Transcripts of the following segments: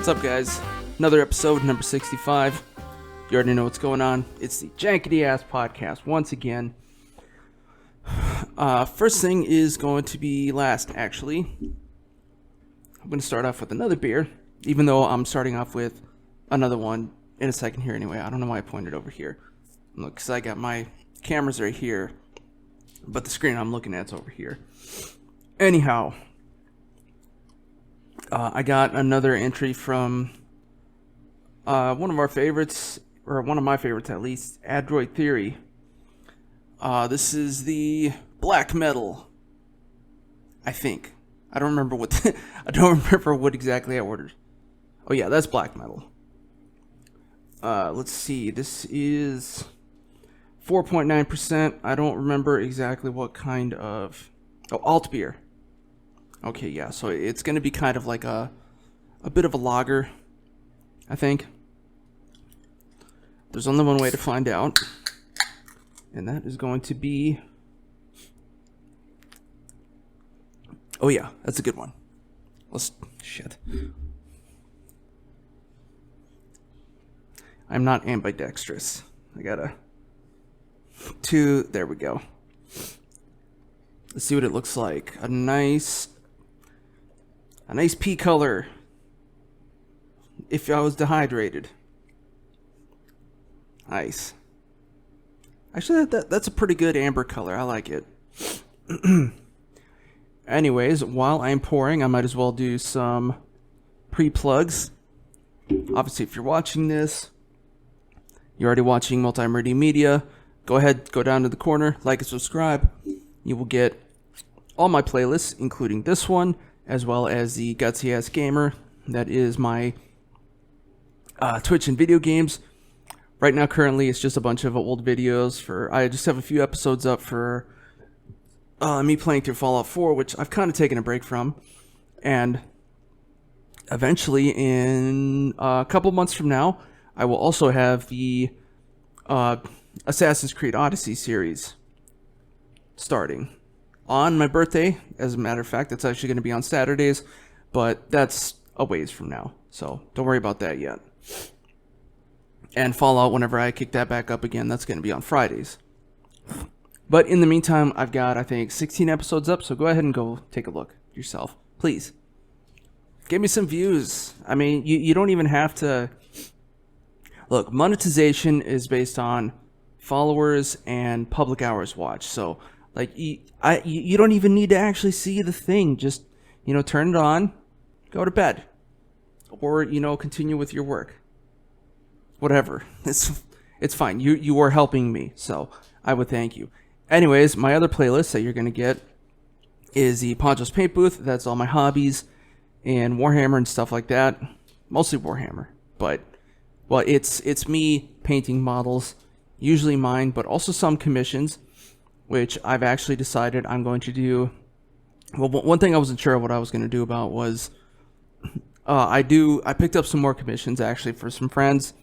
What's up, guys? Another episode, number 65. You already know what's going on. It's the Jankety Ass Podcast once again. First thing is going to be last, actually. I'm going to start off with another beer, even though I'm starting off with another one in a second here anyway. I don't know why I pointed over here. Look, because I got my cameras right here, but the screen I'm looking at is over here. Anyhow, I got another entry from one of our favorites, or one of my favorites at least, adroittheory. This is the black metal, I think. I don't remember what I don't remember what exactly I ordered. Oh yeah, that's black metal. Let's see. This is 4.9%. I don't remember exactly what kind of alt beer. Okay, yeah. So it's going to be kind of like a bit of a lager, I think. There's only one way to find out, and that is going to be... Oh yeah, that's a good one. Shit. I'm not ambidextrous. I gotta... There we go. Let's see what it looks like. A nice pea color. If I was dehydrated. Nice. Actually, that's a pretty good amber color. I like it. Anyways, while I'm pouring, I might as well do some pre-plugs. Obviously, if you're watching this, you're already watching Multimedia Media. Go ahead, go down to the corner, like and subscribe. You will get all my playlists, including this one, as well as the Gutsy Ass Gamer. That is my Twitch and video games. Right now, currently, it's just a bunch of old videos. I just have a few episodes up for me playing through Fallout 4, which I've kind of taken a break from. And eventually, in a couple months from now, I will also have the Assassin's Creed Odyssey series starting on my birthday. As a matter of fact, that's actually going to be on Saturdays, but that's a ways from now, so don't worry about that yet. And Fallout, whenever I kick that back up again, that's going to be on Fridays. But in the meantime, I've got, I think, 16 episodes up, so go ahead and go take a look yourself. Please. Give me some views. I mean, you don't even have to... Look, monetization is based on followers and public hours watched. So, like, you don't even need to actually see the thing. Just, turn it on, go to bed. Or, continue with your work. Whatever. It's fine. You are helping me, so I would thank you. Anyways, my other playlist that you're going to get is the Poncho's Paint Booth. That's all my hobbies and Warhammer and stuff like that. Mostly Warhammer, but... Well, it's me painting models, usually mine, but also some commissions, which I've actually decided I'm going to do. Well, one thing I wasn't sure what I was going to do about was I picked up some more commissions actually for some friends,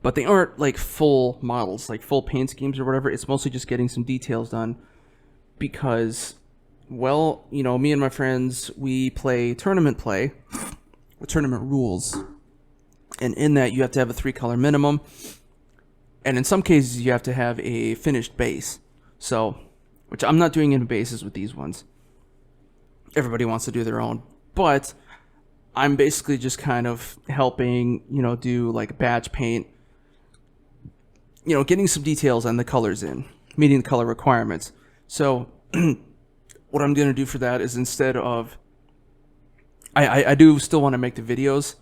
but they aren't like full models, like full paint schemes or whatever. It's mostly just getting some details done because, well, me and my friends, we play tournament with tournament rules. And in that, you have to have a 3-color minimum. And in some cases, you have to have a finished base. So, which I'm not doing any bases with these ones. Everybody wants to do their own. But I'm basically just kind of helping, do like batch paint. Getting some details on the colors in. Meeting the color requirements. So, what I'm going to do for that is instead of... I do still want to make the videos.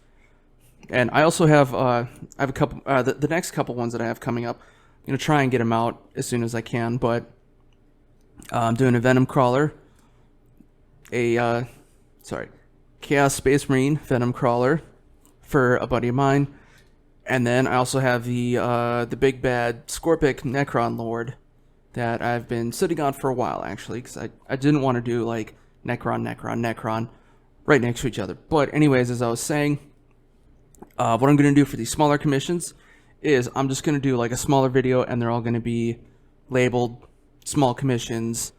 And I also have I have a couple the next couple ones that I have coming up. I'm gonna try and get them out as soon as I can. But I'm doing a Venom Crawler, Chaos Space Marine Venom Crawler for a buddy of mine, and then I also have the big bad Scorpic Necron Lord that I've been sitting on for a while actually, because I didn't want to do like Necron right next to each other. But anyways, as I was saying. What I'm going to do for these smaller commissions is I'm just going to do like a smaller video and they're all going to be labeled small commissions,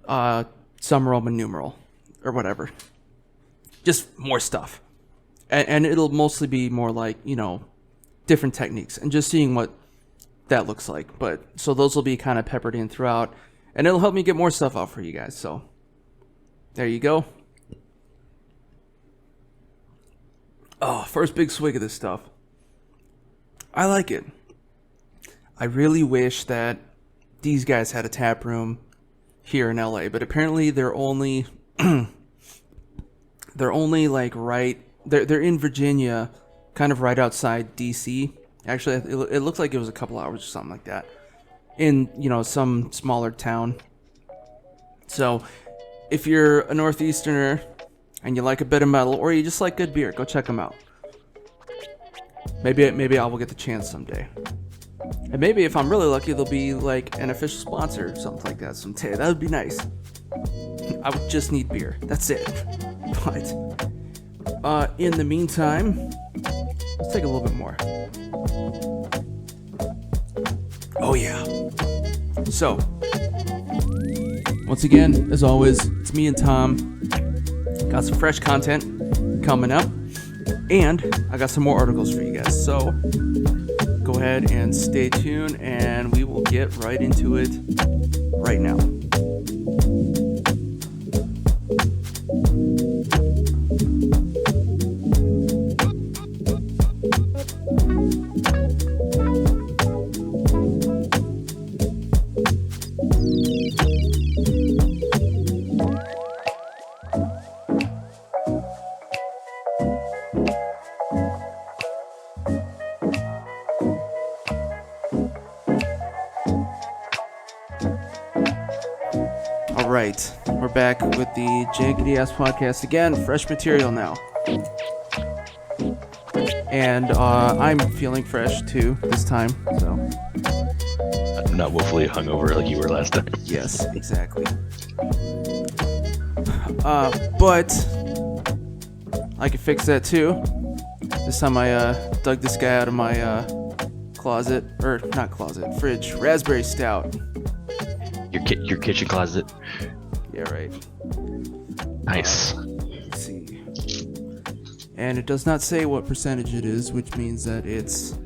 some Roman numeral or whatever. Just more stuff. and it'll mostly be more like, different techniques and just seeing what that looks like. But so those will be kind of peppered in throughout, and it'll help me get more stuff out for you guys. So there you go. Oh, first big swig of this stuff. I like it. I really wish that these guys had a tap room here in LA, but apparently they're only like they're in Virginia, kind of right outside DC. Actually, it looked like it was a couple hours or something like that, in some smaller town. So if you're a Northeasterner and you like a bit of metal, or you just like good beer, go check them out. Maybe I will get the chance someday. And maybe if I'm really lucky, they'll be like an official sponsor or something like that someday. That would be nice. I would just need beer. That's it. But in the meantime, let's take a little bit more. Oh yeah. So, once again, as always, it's me and Tom. Got some fresh content coming up, and I got some more articles for you guys. So, go ahead and stay tuned, and we will get right into it right now. Alright, we're back with the Jankety Ass Podcast again. Fresh material now. And I'm feeling fresh too this time, so. I'm not woefully hungover like you were last time. Yes, exactly. But I can fix that too. This time I dug this guy out of my fridge. Raspberry stout. Your kitchen closet. Yeah, right. Nice. Let's see. And it does not say what percentage it is, which means that it's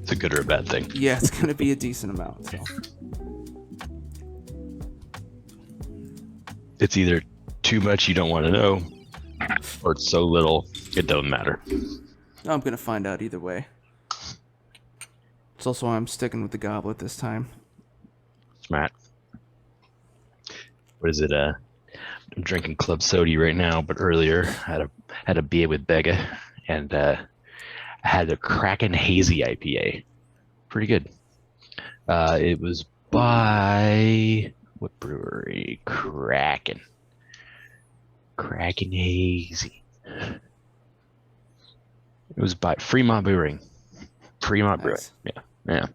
a good or a bad thing. Yeah, it's going to be a decent amount. So. It's either too much you don't want to know, or it's so little it doesn't matter. I'm going to find out either way. It's also why I'm sticking with the goblet this time. Smart. What is it? I'm drinking Club Soda right now, but earlier I had a beer with Begga, and I had a Kraken Hazy IPA. Pretty good. It was by what brewery? Kraken Hazy. It was by Fremont Brewing. Nice. Yeah.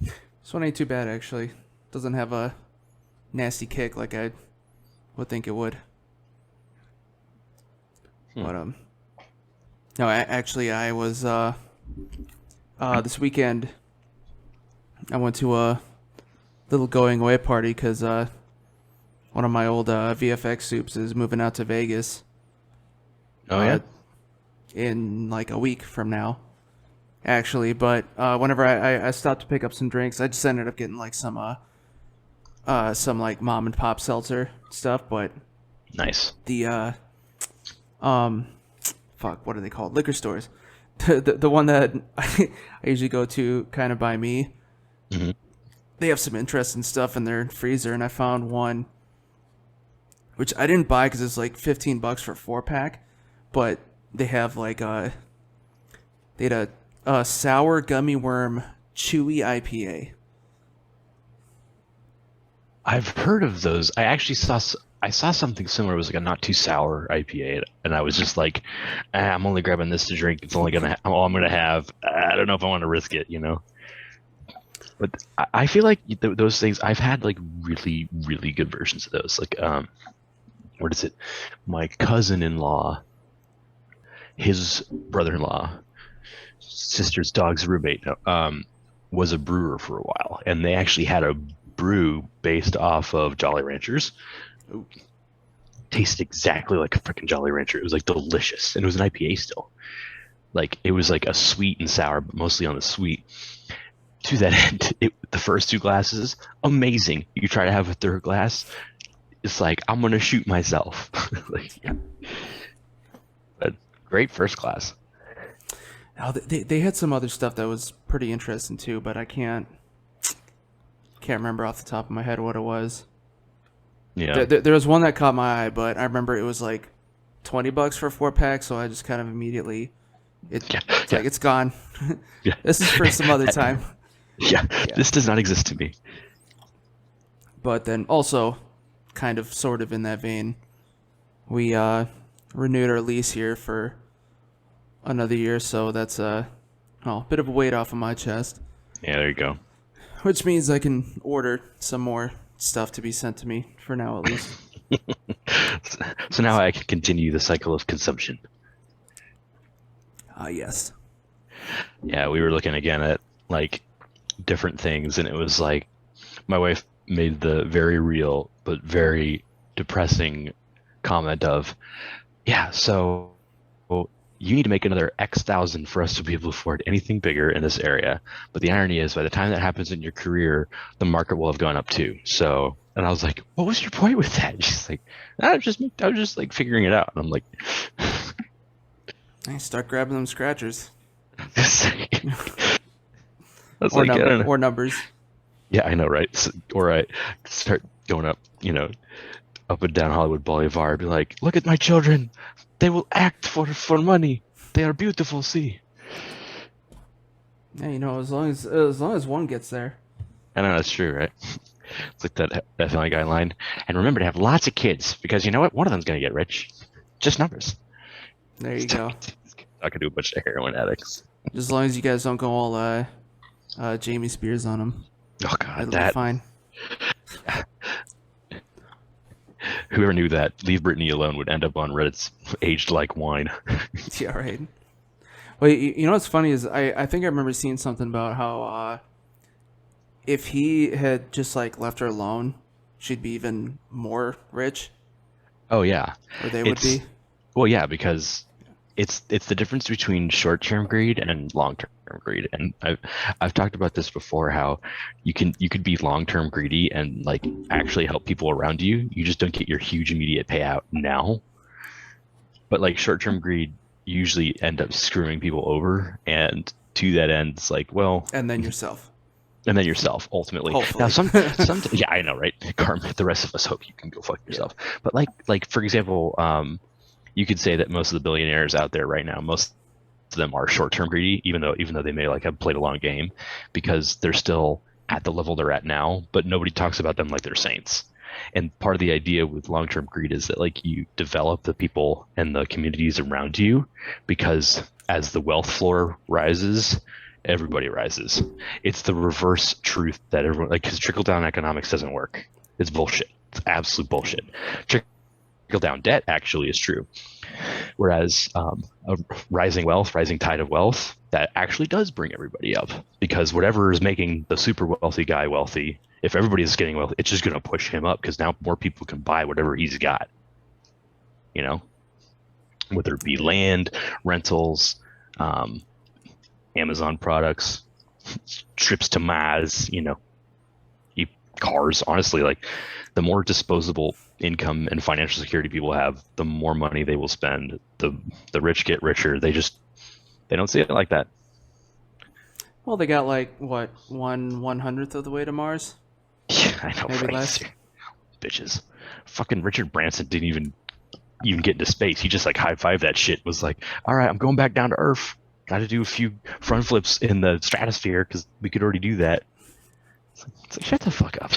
This one ain't too bad, actually. Doesn't have a nasty kick like I would think it would. But no, I was this weekend I went to a little going away party because one of my old VFX soups is moving out to Vegas. Oh yeah. In like a week from now, actually. But whenever I stopped to pick up some drinks, I just ended up getting like some like mom and pop seltzer stuff, but nice. The what are they called? Liquor stores. The one that I usually go to kind of by me. Mm-hmm. They have some interesting stuff in their freezer, and I found one which I didn't buy because it's like $15 for a 4-pack, but they have like they had a sour gummy worm chewy IPA. I've heard of those. I actually saw something similar. It was like a not too sour IPA, and I was just like, I'm only grabbing this to drink. It's only all I'm gonna have. I don't know if I want to risk it, But I feel like those things, I've had like really, really good versions of those. Like, what is it? My cousin-in-law, his brother-in-law, sister's dog's roommate, was a brewer for a while, and they actually had a brew based off of Jolly Ranchers. tasted exactly like a freaking Jolly Rancher. It was like delicious, and it was an IPA still. Like it was like a sweet and sour, but mostly on the sweet. To that end, the first 2 glasses, amazing. You try to have a third glass, it's like I'm gonna shoot myself. Like, Yeah. but great first class. Oh, they had some other stuff that was pretty interesting too, but I can't remember off the top of my head what it was. Yeah. There was one that caught my eye, but I remember it was like $20 for a 4-pack, so I just kind of immediately it's like it's gone. Yeah. This is for some other time. Yeah, this does not exist to me. But then also, kind of sort of in that vein, we renewed our lease here for another year, so that's a bit of a weight off of my chest. Yeah, there you go. Which means I can order some more stuff to be sent to me, for now at least. So now I can continue the cycle of consumption. Yes. Yeah, we were looking again at like different things, and it was like my wife made the very real but very depressing comment of, yeah, so you need to make another X thousand for us to be able to afford anything bigger in this area. But the irony is, by the time that happens in your career, the market will have gone up too. So, and I was like, what was your point with that? And she's like, I was just like figuring it out. And I'm like, I start grabbing them scratchers. That's like, or numbers. Yeah, I know, right? So, or I start going up, up and down Hollywood Boulevard, be like, look at my children. They will act for money. They are beautiful, see. Yeah, as long as one gets there. I know, that's true, right? It's like that Family Guy line. And remember to have lots of kids, because you know what? One of them's going to get rich. Just numbers. There you go. I could do a bunch of heroin addicts. As long as you guys don't go all jamiespears on them. Oh, God, It'll be fine. Whoever knew that Leave Britney Alone would end up on Reddit's Aged Like Wine. Yeah, right. Well, you know what's funny is I think I remember seeing something about how if he had just like left her alone, she'd be even more rich. Oh, yeah. Or they would be. Well, yeah, because it's the difference between short-term greed and long-term greed. And I've talked about this before, how you could be long-term greedy and like actually help people around you. You just don't get your huge immediate payout now. But like short-term greed usually end up screwing people over, and to that end, it's like, well, and then yourself. And then yourself, ultimately. Hopefully. Now, some yeah, I know, right? Karma. The rest of us hope you can go fuck yourself. Yeah. But like for example, you could say that most of the billionaires out there right now, most of them are short-term greedy, even though they may like have played a long game, because they're still at the level they're at now, but nobody talks about them like they're saints. And part of the idea with long-term greed is that like you develop the people and the communities around you, because as the wealth floor rises, everybody rises. It's the reverse truth that everyone, like, because trickle-down economics doesn't work. It's bullshit. It's absolute bullshit. Trickle-down debt actually is true. Whereas a rising tide of wealth, that actually does bring everybody up, because whatever is making the super wealthy guy wealthy, if everybody is getting wealthy, it's just going to push him up, because now more people can buy whatever he's got. Whether it be land, rentals, Amazon products, trips to Mars, cars. Honestly, like, the more disposable income and financial security people have, the more money they will spend. The rich get richer. They don't see it like that. Well, they got like what, 1/100th of the way to Mars? Yeah, I know. Maybe right? less. Bitches. Fucking Richard Branson didn't even get into space. He just like high-fived that shit. Was like, all right, I'm going back down to Earth. Got to do a few front flips in the stratosphere because we could already do that. It's like, shut the fuck up.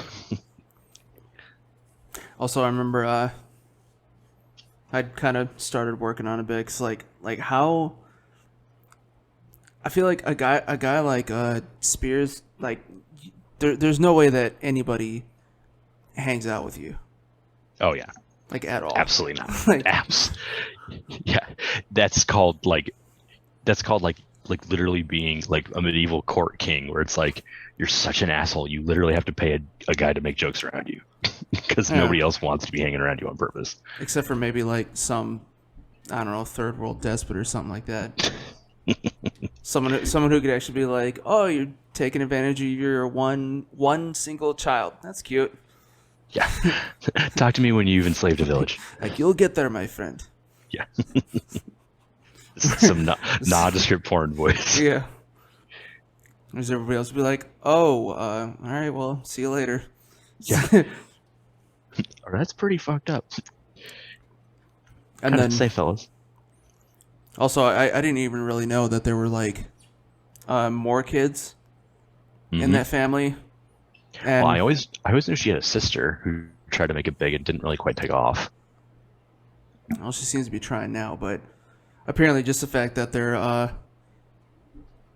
Also, I remember I'd kind of started working on a bit, cause like how I feel like a guy like Spears, like there's no way that anybody hangs out with you. Oh yeah, like at all. Absolutely not. Yeah, that's called like like literally being like a medieval court king, where it's like you're such an asshole, you literally have to pay a guy to make jokes around you because nobody else wants to be hanging around you on purpose. Except for maybe like some, I don't know, third world despot or something like that. someone who could actually be like, oh, you're taking advantage of your one single child. That's cute. Yeah. Talk to me when you've enslaved a village. Like, you'll get there, my friend. Yeah. Some nondescript porn voice. Yeah. There's everybody else be like, oh, all right, well, see you later. Yeah. Oh, that's pretty fucked up. And then, say, fellas. Also, I didn't even really know that there were like more kids in that family. And well, I always knew she had a sister who tried to make it big and didn't really quite take off. Well, she seems to be trying now, but apparently just the fact that their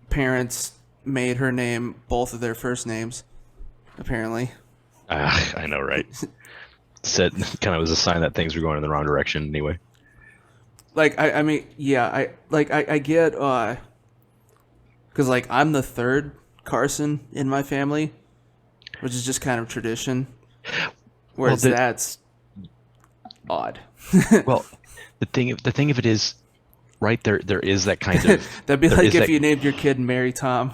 parents made her name both of their first names, apparently. I know, right? Said kind of was a sign that things were going in the wrong direction anyway. Like, I mean, yeah, I get, because, like, I'm the third Carson in my family, which is just kind of tradition, whereas that's odd. Well, the thing of it is, right, there is that kind of... That'd be like if you named your kid Mary Tom.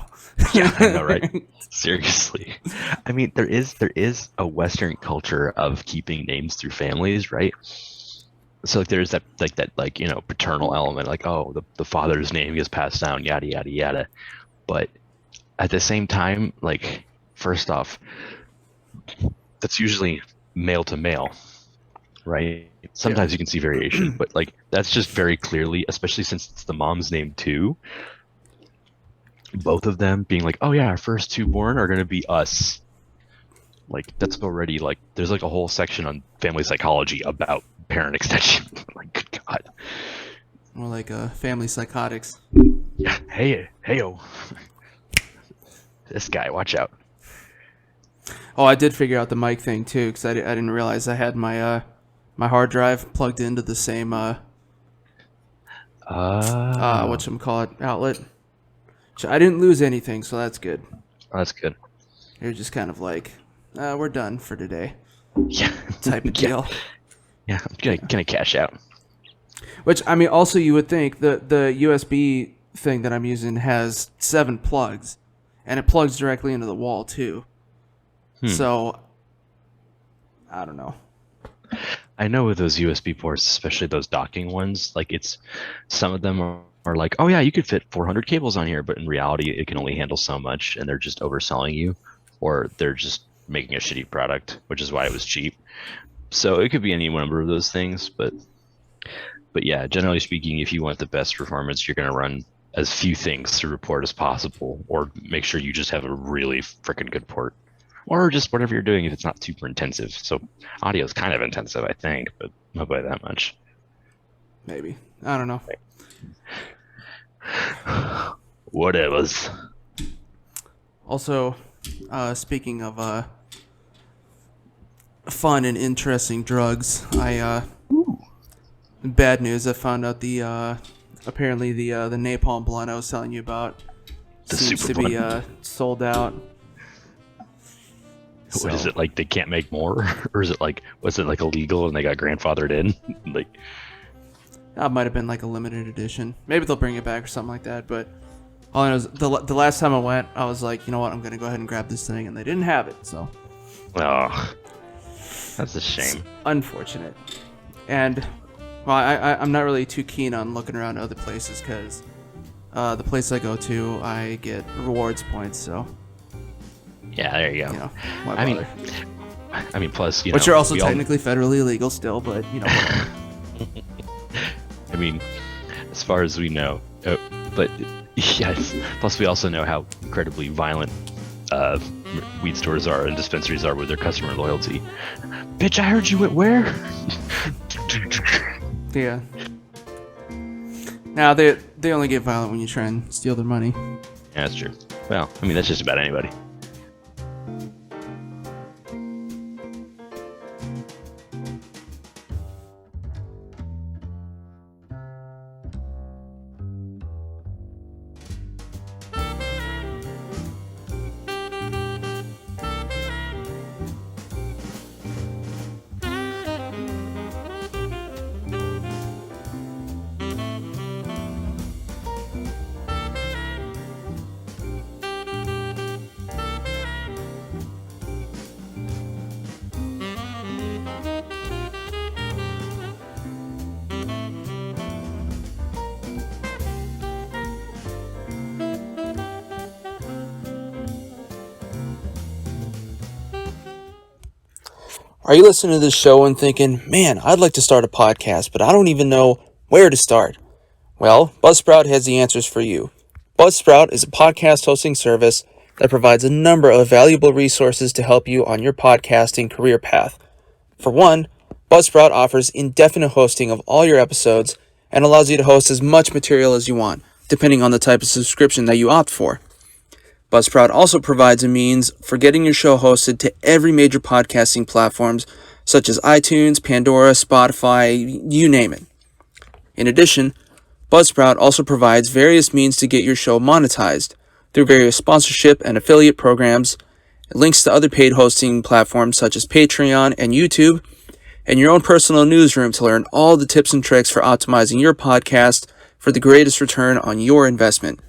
Yeah, I know, right? Seriously. I mean, there is a Western culture of keeping names through families, right? So like there's that paternal element, like, oh, the father's name gets passed down, yada yada yada. But at the same time, like, first off, that's usually male to male, right? Sometimes you can see variation, but like that's just very clearly, especially since it's the mom's name too, both of them being like, oh yeah, our first two born are going to be us. Like, that's already, like, there's like a whole section on family psychology about parent extension. Like, good God. More like family psychotics. Yeah. Hey-o. This guy, watch out. Oh, I did figure out the mic thing too, because I didn't realize I had my my hard drive plugged into the same whatchamacallit outlet. So I didn't lose anything, so that's good. Oh, that's good. You're just kind of like, we're done for today. Yeah. Type of deal. Yeah, I'm gonna cash out. Which, I mean, also you would think the USB thing that I'm using has 7 plugs, and it plugs directly into the wall too. So, I don't know. I know with those USB ports, especially those docking ones, like, it's some of them are like, oh yeah, you could fit 400 cables on here, but in reality, it can only handle so much, and they're just overselling you, or they're just making a shitty product, which is why it was cheap. So it could be any number of those things, but yeah, generally speaking, if you want the best performance, you're going to run as few things through a port as possible, or make sure you just have a really freaking good port, or just whatever you're doing if it's not super intensive. So audio is kind of intensive, I think, but not by that much. Maybe. I don't know. Whatevers. Also, speaking of fun and interesting drugs, bad news, I found out apparently the napalm blunt I was telling you about seems to be sold out. So. What is it, like they can't make more? Or is it like, was it like illegal and they got grandfathered in? Like, that might have been like a limited edition. Maybe they'll bring it back or something like that, but all I know is the last time I went, I was like, you know what, I'm going to go ahead and grab this thing, and they didn't have it, so. Oh, that's a shame. It's unfortunate. And, well, I'm not really too keen on looking around other places, because the place I go to, I get rewards points, so. Yeah, there you go. You know, why bother? I mean, plus, which are also technically federally illegal still, but, you know, whatever. I mean, as far as we know. But, yes, plus we also know how incredibly violent weed stores are and dispensaries are with their customer loyalty. Bitch, I heard you went where? Yeah. Now, they only get violent when you try and steal their money. Yeah, that's true. Well, I mean, that's just about anybody. Are you listening to this show and thinking, man, I'd like to start a podcast, but I don't even know where to start? Well, Buzzsprout has the answers for you. Buzzsprout is a podcast hosting service that provides a number of valuable resources to help you on your podcasting career path. For one, Buzzsprout offers indefinite hosting of all your episodes and allows you to host as much material as you want, depending on the type of subscription that you opt for. Buzzsprout also provides a means for getting your show hosted to every major podcasting platforms such as iTunes, Pandora, Spotify, you name it. In addition, Buzzsprout also provides various means to get your show monetized through various sponsorship and affiliate programs, links to other paid hosting platforms such as Patreon and YouTube, and your own personal newsroom to learn all the tips and tricks for optimizing your podcast for the greatest return on your investment.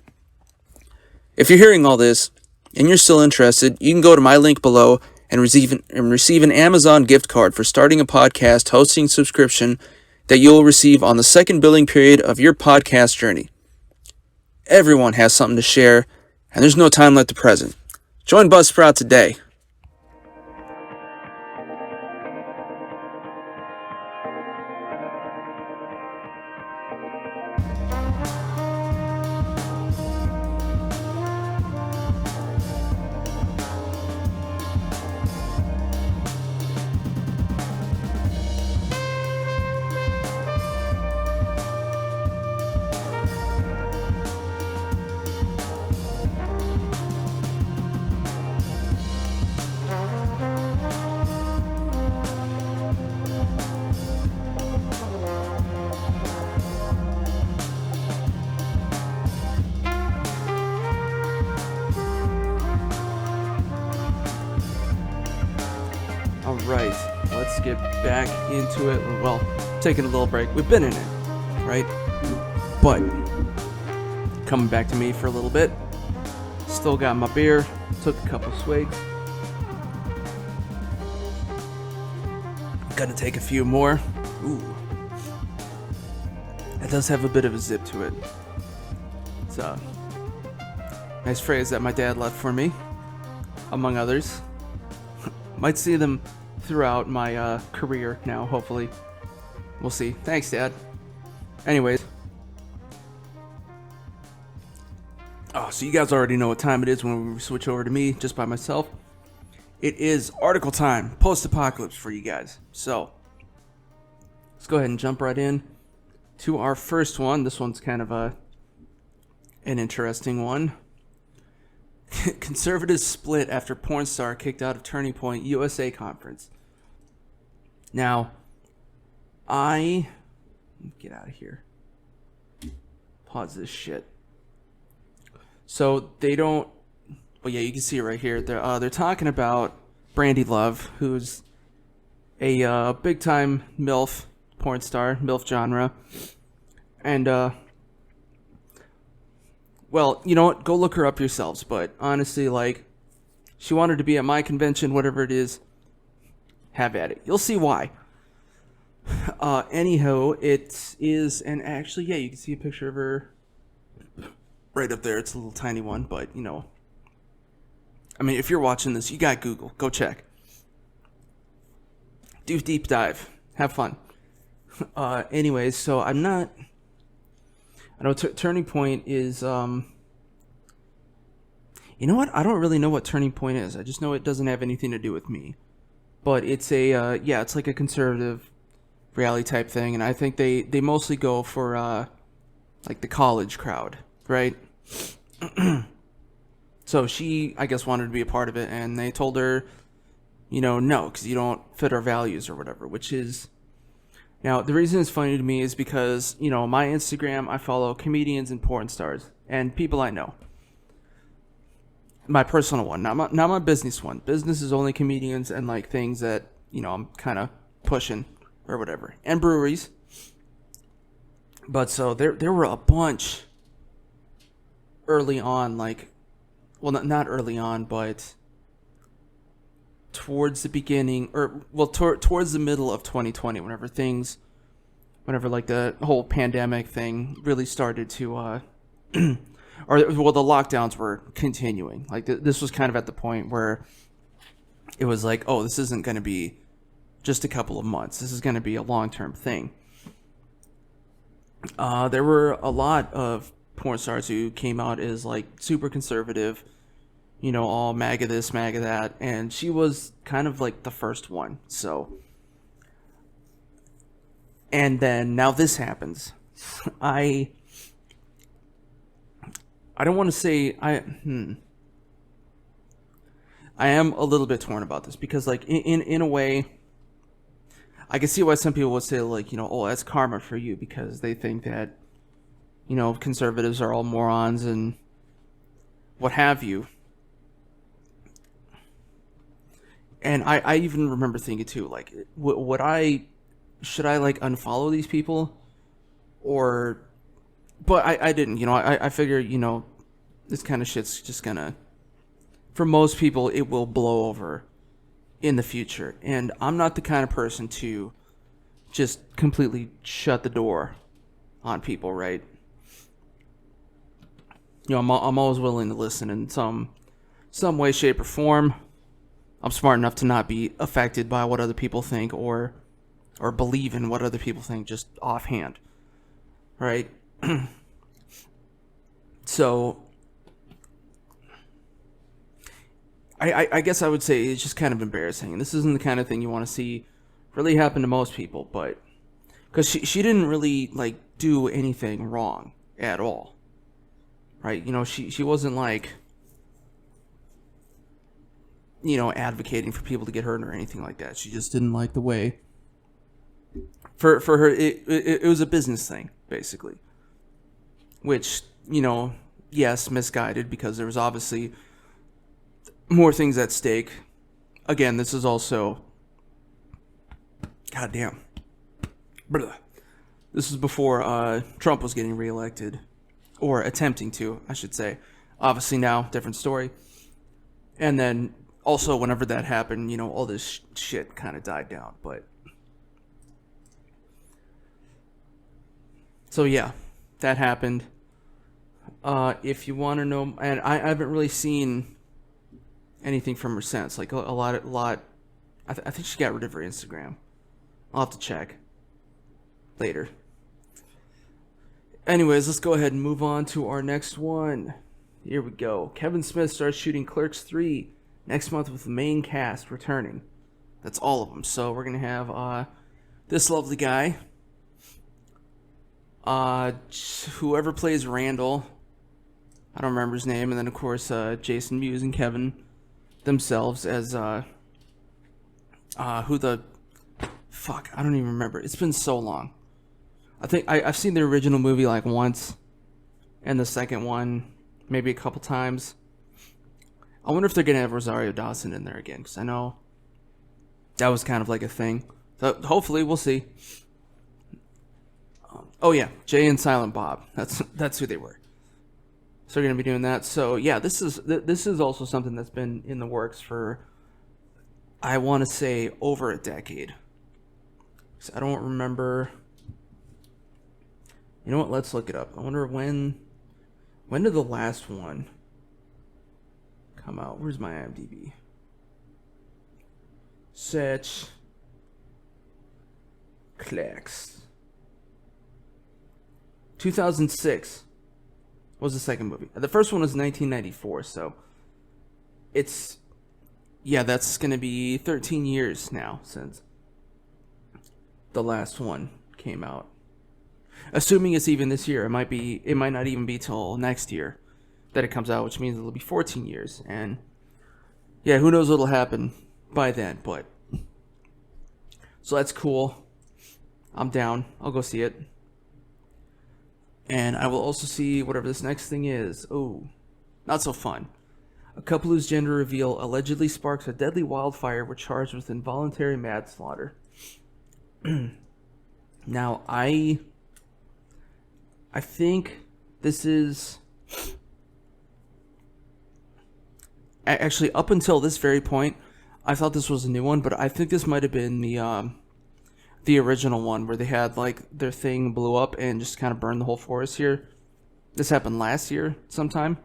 If you're hearing all this and you're still interested, you can go to my link below and receive an Amazon gift card for starting a podcast hosting subscription that you'll receive on the second billing period of your podcast journey. Everyone has something to share, and there's no time like the present. Join Buzzsprout today. Alright, let's get back into it. Well, taking a little break. We've been in it, right? But, coming back to me for a little bit. Still got my beer. Took a couple swigs. Gonna take a few more. Ooh. It does have a bit of a zip to it. It's a nice phrase that my dad left for me, among others. Might see them throughout my career now, hopefully. We'll see. Thanks, Dad. Anyways. Oh, so you guys already know what time it is when we switch over to me, just by myself. It is article time, post-apocalypse for you guys. So, let's go ahead and jump right in to our first one. This one's kind of an interesting one. Conservatives split after porn star kicked out of Turning Point USA conference. Now, get out of here. Pause this shit. So they don't. Well, yeah, you can see it right here. They're talking about brandilove, who's a big time MILF porn star, MILF genre, and well, you know what? Go look her up yourselves. But honestly, like, she wanted to be at my convention, whatever it is. Have at it. You'll see why. Anyhow, it is, and actually, yeah, you can see a picture of her right up there. It's a little tiny one, but, you know. I mean, if you're watching this, you got Google. Go check. Do deep dive. Have fun. Anyways, so I know Turning Point is, you know what? I don't really know what Turning Point is. I just know it doesn't have anything to do with me. But it's it's like a conservative reality type thing, and I think they mostly go for, like the college crowd, right? So she, I guess, wanted to be a part of it, and they told her, you know, no, because you don't fit our values or whatever, which is... Now, the reason it's funny to me is because, you know, my Instagram, I follow comedians and porn stars and people I know. My personal one, not my business one. Business is only comedians and, like, things that, you know, I'm kind of pushing or whatever. And breweries. But so there were a bunch early on, like, well, not early on, but towards the beginning, or well, towards the middle of 2020, whenever like the whole pandemic thing really started to, or well, the lockdowns were continuing. Like this was kind of at the point where it was like, oh, this isn't going to be just a couple of months. This is going to be a long-term thing. There were a lot of porn stars who came out as like super conservative, you know, all MAGA this, MAGA that, and she was kind of like the first one. So, and then now this happens. I don't want to say I am a little bit torn about this because, like, in a way, I can see why some people would say, like, you know, oh, that's karma for you because they think that, you know, conservatives are all morons and what have you. And I even remember thinking too, like, should I like unfollow these people, or, but I didn't, you know, I figured, you know, this kind of shit's just gonna, for most people, it will blow over in the future. And I'm not the kind of person to just completely shut the door on people, right? You know, I'm always willing to listen in some way, shape, or form. I'm smart enough to not be affected by what other people think or believe in what other people think just offhand, right? So I guess I would say it's just kind of embarrassing. And this isn't the kind of thing you want to see really happen to most people, but because she didn't really like do anything wrong at all, right? You know, she wasn't like, you know, advocating for people to get hurt or anything like that. She just didn't like the way. For her, it was a business thing, basically. Which, you know, yes, misguided because there was obviously more things at stake. Again, this is also, goddamn, this is before Trump was getting reelected, or attempting to, I should say. Obviously now, different story. And then also, whenever that happened, you know, all this shit kind of died down. But so yeah, that happened. If you want to know, and I haven't really seen anything from her since. Like a lot. I think she got rid of her Instagram. I'll have to check later. Anyways, let's go ahead and move on to our next one. Here we go. Kevin Smith starts shooting Clerks 3 next month with the main cast returning. That's all of them. So we're going to have this lovely guy. Whoever plays Randall. I don't remember his name. And then, of course, Jason Mewes and Kevin themselves as who the fuck, I don't even remember. It's been so long. I think I've seen the original movie like once, and the second one maybe a couple times. I wonder if they're gonna have Rosario Dawson in there again, because I know that was kind of like a thing. So hopefully we'll see. Oh yeah, Jay and Silent Bob. That's who they were. So we're gonna be doing that. So yeah, this is also something that's been in the works for, I want to say, over a decade. So I don't remember. You know what? Let's look it up. I wonder when did the last one come out? Where's my IMDb? Search Clerks. 2006 was the second movie. The first one was 1994, so it's, yeah, that's going to be 13 years now since the last one came out. Assuming it's even this year, it might not even be till next year that it comes out, which means it'll be 14 years. And yeah, who knows what'll happen by then, but so that's cool. I'm down. I'll go see it. And I will also see whatever this next thing is. Oh, not so fun. A couple whose gender reveal allegedly sparks a deadly wildfire were charged with involuntary manslaughter. Now, I think this is actually, up until this very point, I thought this was a new one, but I think this might have been the original one where they had like their thing blew up and just kind of burned the whole forest here. This happened last year sometime.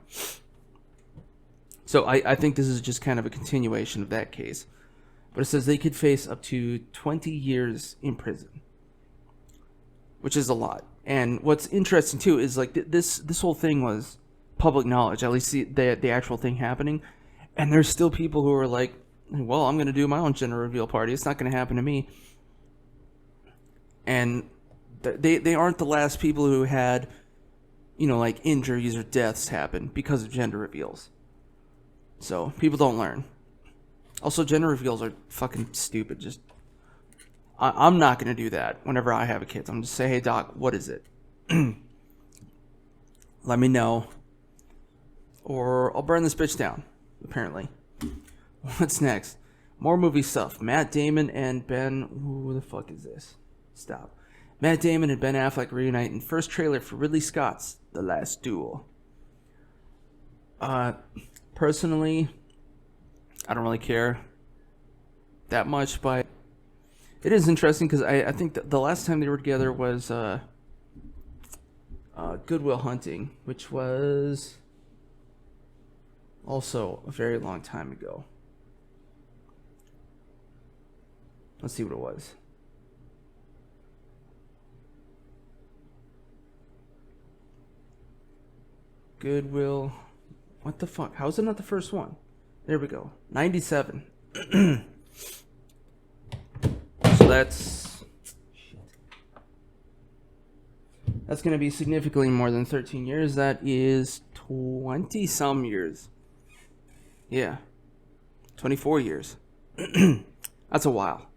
So I think this is just kind of a continuation of that case. But it says they could face up to 20 years in prison, which is a lot. And what's interesting too is like this whole thing was public knowledge, at least the actual thing happening. And there's still people who are like, well, I'm going to do my own gender reveal party. It's not going to happen to me. And they aren't the last people who had, like injuries or deaths happen because of gender reveals. So people don't learn. Also, gender reveals are fucking stupid. Just, I'm not going to do that whenever I have a kid. I'm just say, hey doc, what is it? Let me know. Or I'll burn this bitch down, apparently. What's next? More movie stuff. Matt Damon and who the fuck is this? Stop. Matt Damon and Ben Affleck reunite in first trailer for Ridley Scott's The Last Duel. Personally, I don't really care that much, but it is interesting because I think that the last time they were together was Good Will Hunting, which was also a very long time ago. Let's see what it was. Goodwill. What the fuck? How is it not the first one? There we go. 97. So that's going to be significantly more than 13 years. That is 20 some years. Yeah. 24 years. That's a while.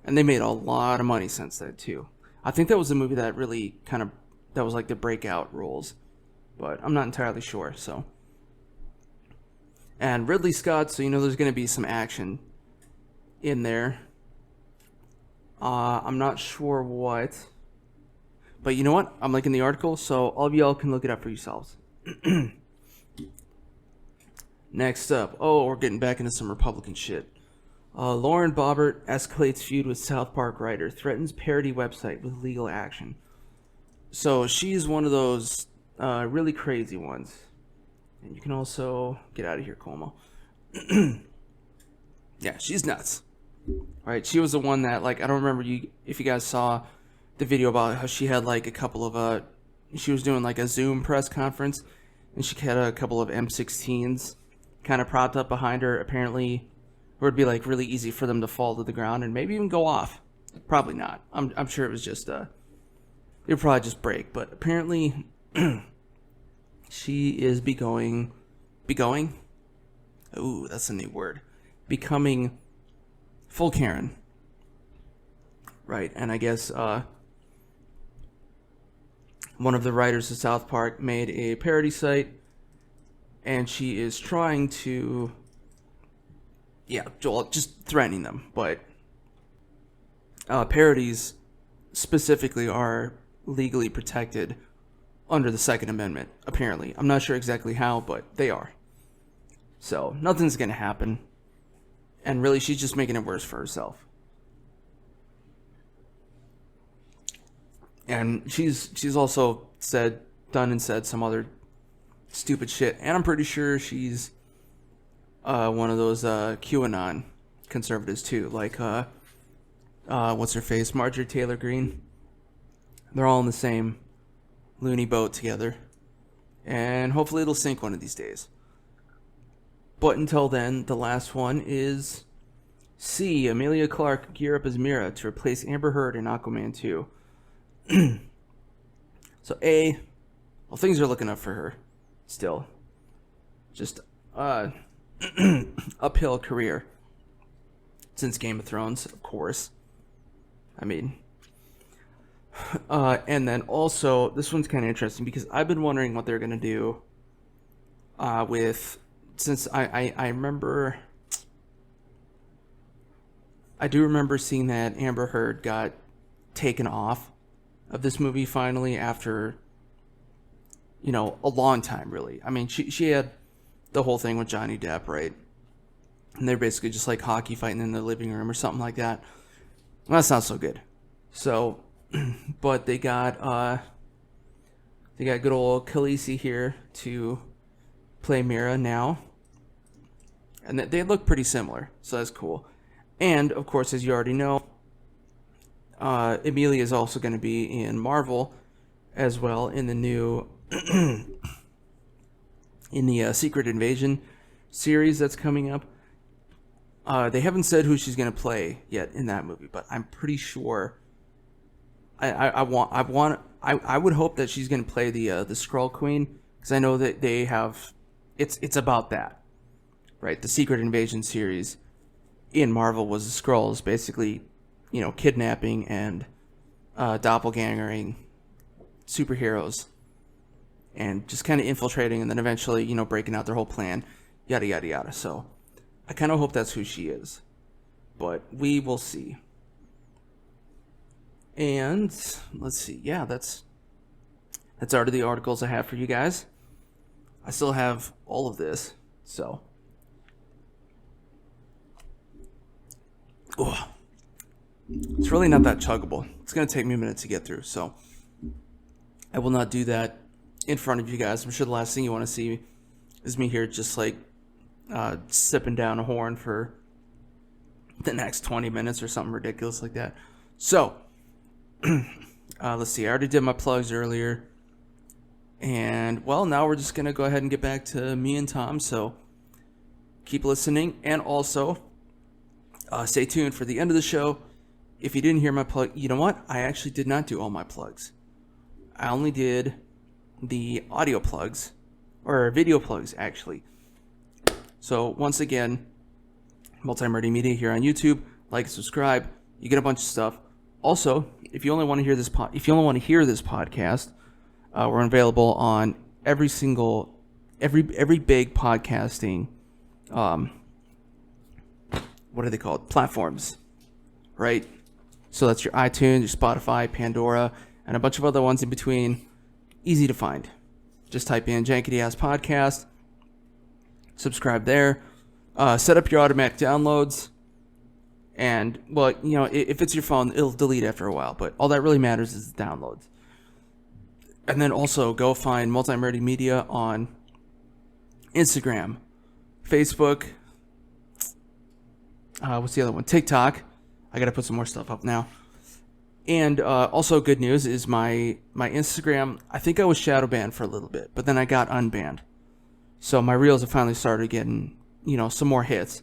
And they made a lot of money since then too. I think that was a movie that really that was like the breakout roles. But I'm not entirely sure, so. And Ridley Scott, so there's going to be some action in there. I'm not sure what. But you know what? I'm liking the article, so all of y'all can look it up for yourselves. Next up. Oh, we're getting back into some Republican shit. Lauren Boebert escalates feud with South Park writer. Threatens parody website with legal action. So she's one of those really crazy ones. And you can also get out of here, Como. Yeah, she's nuts. Right? She was the one that, I don't remember if you guys saw the video about how she had a couple of she was doing a Zoom press conference, and she had a couple of M16s kind of propped up behind her. Apparently, where it'd be really easy for them to fall to the ground and maybe even go off. Probably not. I'm sure it was just it would probably just break. But apparently, she is becoming. Ooh, that's a new word. Becoming full Karen. Right, and I guess one of the writers of South Park made a parody site, and she is trying to, just threatening them. But parodies specifically are legally protected under the Second Amendment, apparently. I'm not sure exactly how, but they are. So, nothing's going to happen. And really, she's just making it worse for herself. And she's also done and said some other stupid shit. And I'm pretty sure she's one of those QAnon conservatives too. What's her face? Marjorie Taylor Greene. They're all in the same loony boat together. And hopefully it'll sink one of these days. But until then, the last one is C. Emiliaclarke gear up as Meara to replace Amber Heard in Aquaman 2. So things are looking up for her still. Just uphill career since Game of Thrones, of course. I mean, and then also this one's kind of interesting because I've been wondering what they're gonna do since I remember. I do remember seeing that Amber Heard got taken off of this movie finally after, a long time, really. I mean, she had the whole thing with Johnny Depp, right? And they're basically just hockey fighting in the living room or something like that. Well, that's not so good. So, but they got good old Khaleesi here to play Meara now. and they look pretty similar, so that's cool. And of course, as you already know, Emilia is also going to be in Marvel as well in the new in the Secret Invasion series that's coming up. They haven't said who she's going to play yet in that movie, but I'm pretty sure. I would hope that she's going to play the Skrull Queen, because I know that they have. It's about that, right? The Secret Invasion series in Marvel was the Skrulls basically, kidnapping and doppelgangering superheroes, and just kind of infiltrating, and then eventually, breaking out their whole plan, yada yada yada. So I kind of hope that's who she is, but we will see. And let's see. Yeah, that's already the articles I have for you guys. I still have all of this, so. Oh, it's really not that chuggable. It's going to take me a minute to get through, so I will not do that in front of you guys. I'm sure the last thing you want to see is me here just like sipping down a horn for the next 20 minutes or something ridiculous like that. So, let's see. I already did my plugs earlier. And, well, now we're just going to go ahead and get back to me and Tom. So, keep listening. And also, stay tuned for the end of the show. If you didn't hear my plug, you know what? I actually did not do all my plugs. I only did the audio plugs. Or video plugs, actually. So, once again, Multimedia Media here on YouTube. Like, subscribe. You get a bunch of stuff. Also, if you only want to hear this podcast, we're available on every big podcasting, what are they called? Platforms, right? So that's your iTunes, your Spotify, Pandora, and a bunch of other ones in between. Easy to find. Just type in Jankety Ass Podcast, subscribe there, set up your automatic downloads. And, well, if it's your phone, it'll delete after a while. But all that really matters is the downloads. And then also go find Multimedia Media on Instagram, Facebook. What's the other one? TikTok. I got to put some more stuff up now. And also good news is my Instagram, I think I was shadow banned for a little bit. But then I got unbanned. So my reels have finally started getting, some more hits.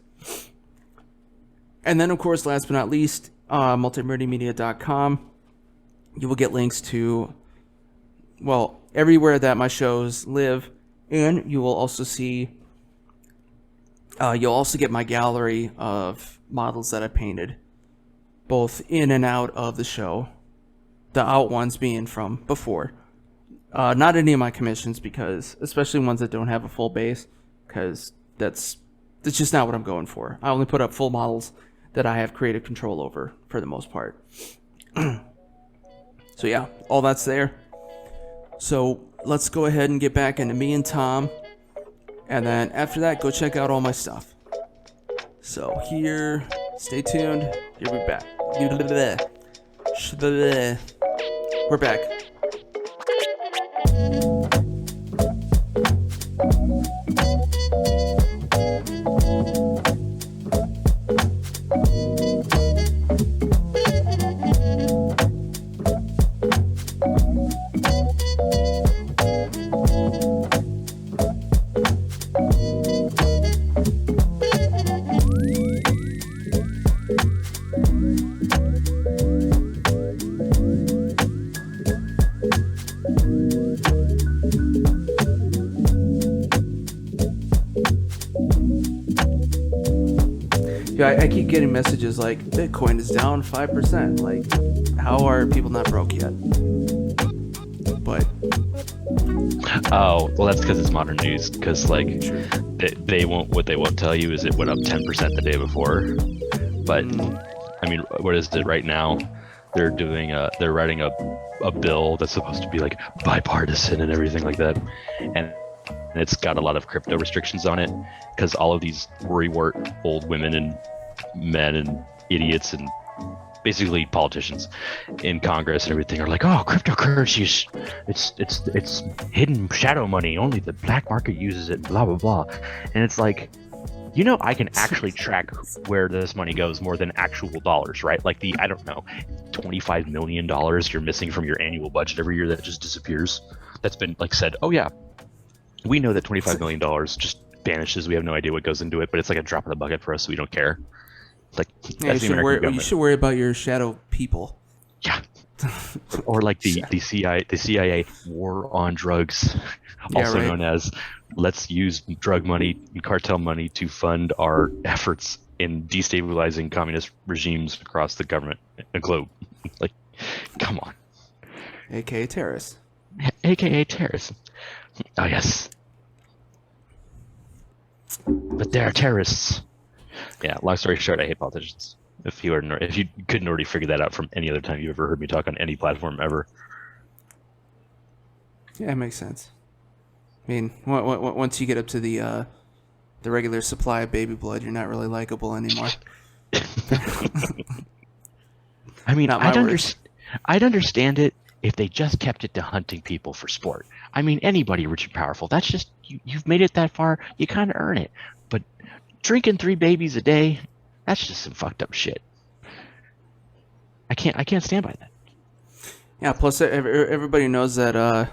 And then, of course, last but not least, multimediamedia.com. You will get links to, well, everywhere that my shows live. And you will also see, you'll also get my gallery of models that I painted, both in and out of the show. The out ones being from before. Not any of my commissions, because, especially ones that don't have a full base, because that's just not what I'm going for. I only put up full models that I have creative control over for the most part. So yeah, all that's there. So let's go ahead and get back into me and Tom. And then after that, go check out all my stuff. So here, stay tuned. Here we're back. We're back. Yeah, I keep getting messages like, Bitcoin is down 5%. Like, how are people not broke yet? But oh, well, that's because it's modern news. Because they won't tell you is it went up 10% the day before. But I mean, what is it right now? They're writing a bill that's supposed to be like bipartisan and everything like that, and it's got a lot of crypto restrictions on it because all of these worrywart old women and men and idiots and basically politicians in Congress and everything are like, oh, cryptocurrency it's hidden shadow money, only the black market uses it, blah blah blah. And it's like, I can actually track where this money goes more than actual dollars, right? Like I don't know, $25 million you're missing from your annual budget every year that just disappears. That's been said, oh yeah, we know that $25 million just vanishes. We have no idea what goes into it, but it's like a drop in the bucket for us, so we don't care. Like, yeah, you should worry about your shadow people. Yeah. Or like the CIA war on drugs, also known as let's use drug money and cartel money to fund our efforts in destabilizing communist regimes across the globe. Like, come on. AKA terrorists. AKA terrorists. Oh yes. But they're terrorists. Yeah, long story short, I hate politicians. If you couldn't already figure that out from any other time you ever heard me talk on any platform ever. Yeah, it makes sense. I mean, once you get up to the regular supply of baby blood, you're not really likable anymore. I mean, I'd understand it if they just kept it to hunting people for sport. I mean, anybody rich and powerful, that's just, you've made it that far, you kind of earn it. But drinking 3 babies a day, that's just some fucked up shit. I can't stand by that. Yeah, plus everybody knows that a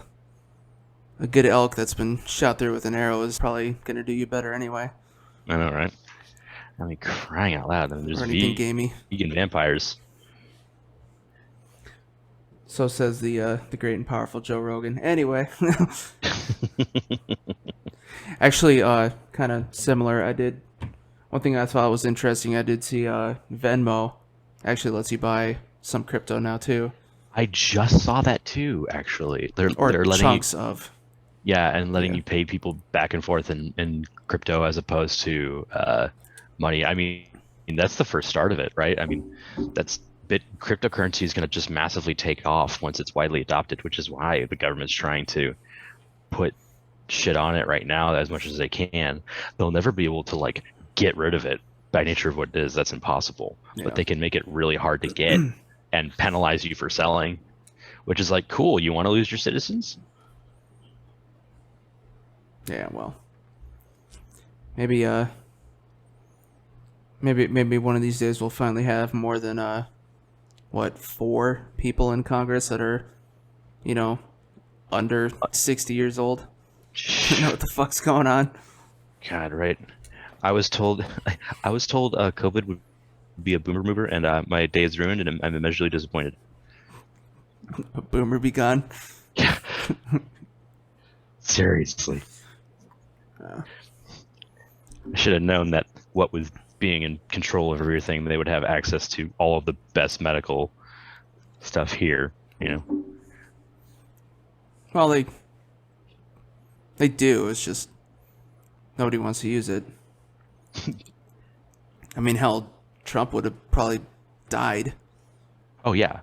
good elk that's been shot through with an arrow is probably going to do you better anyway. I know, right? I mean, crying out loud. I mean, there's gamey. Vegan vampires. So says the great and powerful Joe Rogan. Anyway. Actually, kind of similar. One thing I thought was interesting, I did see Venmo actually lets you buy some crypto now too. I just saw that too, actually. They're letting chunks of. Yeah, and letting you pay people back and forth in crypto as opposed to money. I mean, that's the first start of it, right? I mean, cryptocurrency is going to just massively take off once it's widely adopted, which is why the government's trying to put shit on it right now as much as they can. They'll never be able to get rid of it by nature of what it is. That's impossible. Yeah. But they can make it really hard to get and penalize you for selling, which is cool. You want to lose your citizens? Yeah, well, maybe one of these days we'll finally have more than 4 people in Congress that are, under 60 years old. I don't know what the fuck's going on. God, right. I was told COVID would be a boomer mover, and my day is ruined, and I'm immeasurably disappointed. A boomer be gone? Yeah. Seriously. I should have known that what with being in control of everything, they would have access to all of the best medical stuff here, Well, they do. It's just nobody wants to use it. I mean, hell, Trump would have probably died. Oh yeah.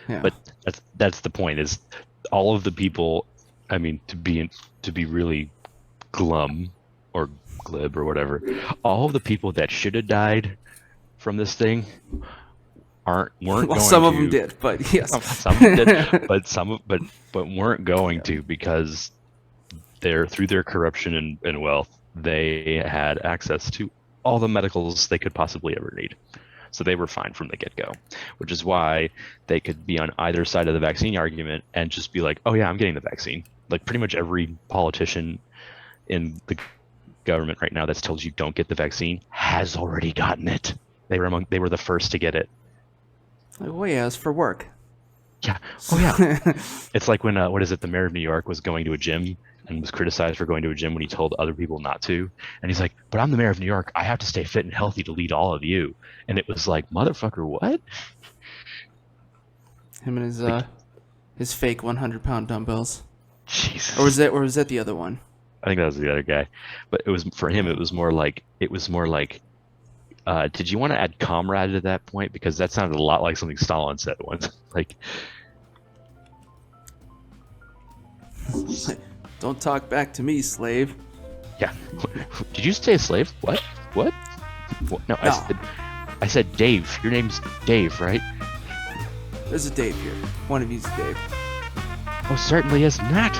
But that's the point. Is all of the people. I mean, to be really glum or glib or whatever, all of the people that should have died from this thing weren't going to. Some of them did, but yes. Some did, but weren't going to, because through their corruption and wealth, they had access to all the medicals they could possibly ever need. So they were fine from the get-go, which is why they could be on either side of the vaccine argument and just be like, oh yeah, I'm getting the vaccine. Pretty much every politician in the government right now that's told you don't get the vaccine has already gotten it. They were the first to get it. Oh yeah, it's for work. Yeah. Oh yeah. It's like when the mayor of New York was going to a gym and was criticized for going to a gym when he told other people not to. And he's like, but I'm the mayor of New York. I have to stay fit and healthy to lead all of you. And it was like, motherfucker, what? Him and his fake 100-pound dumbbells. Jesus. Or was that the other one? I think that was the other guy. But it was, for him, it was more like, did you want to add comrade at that point? Because that sounded a lot like something Stalin said once. Don't talk back to me, slave. Yeah. Did you say slave? What? No. I said Dave. Your name's Dave, right? There's a Dave here. One of you's Dave. Oh, certainly is not.